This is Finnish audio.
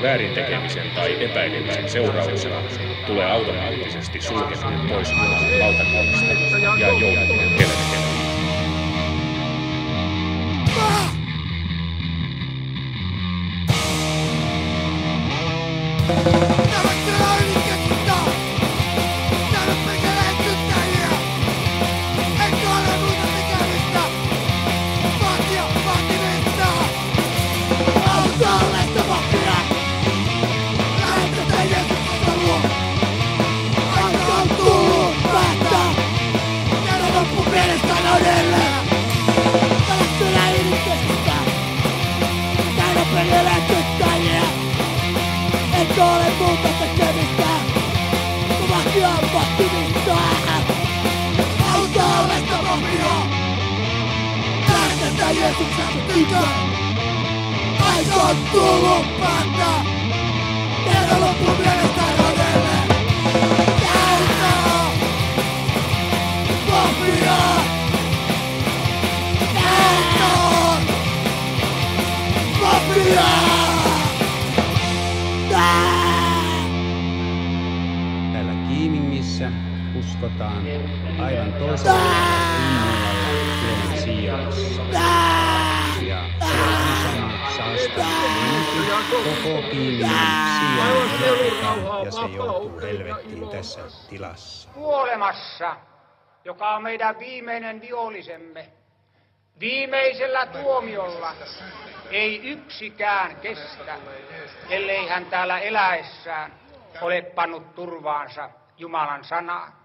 Väärin tekemisen tai epäilemisen seurauksena tulee automaattisesti sulkeminen pois Jumalan valtakunnasta ja joutuminen helvettiin. Etkö ole muuta tekemistä, kun vahtia on vahtimista. Auta ovesta vahtia, lähtetä Jeesuksen tykö. Aika on tullut päättää, tehdä loppuun mielestä rodelle. Täytä vahtia, täytä vahtia. Täällä Kiimingissä uskotaan aivan toisella Jumalalla Suomen sijoissa. Ja se on sama saastunut koko Kiimingin sijoilla ja se joutuu helvettiin tässä tilassa. Kuolemassa, joka on meidän viimeinen vihollisemme, viimeisellä tuomiolla ei yksikään kestä, ellei hän täällä eläessään ole pannut turvaansa Jumalan sanaa.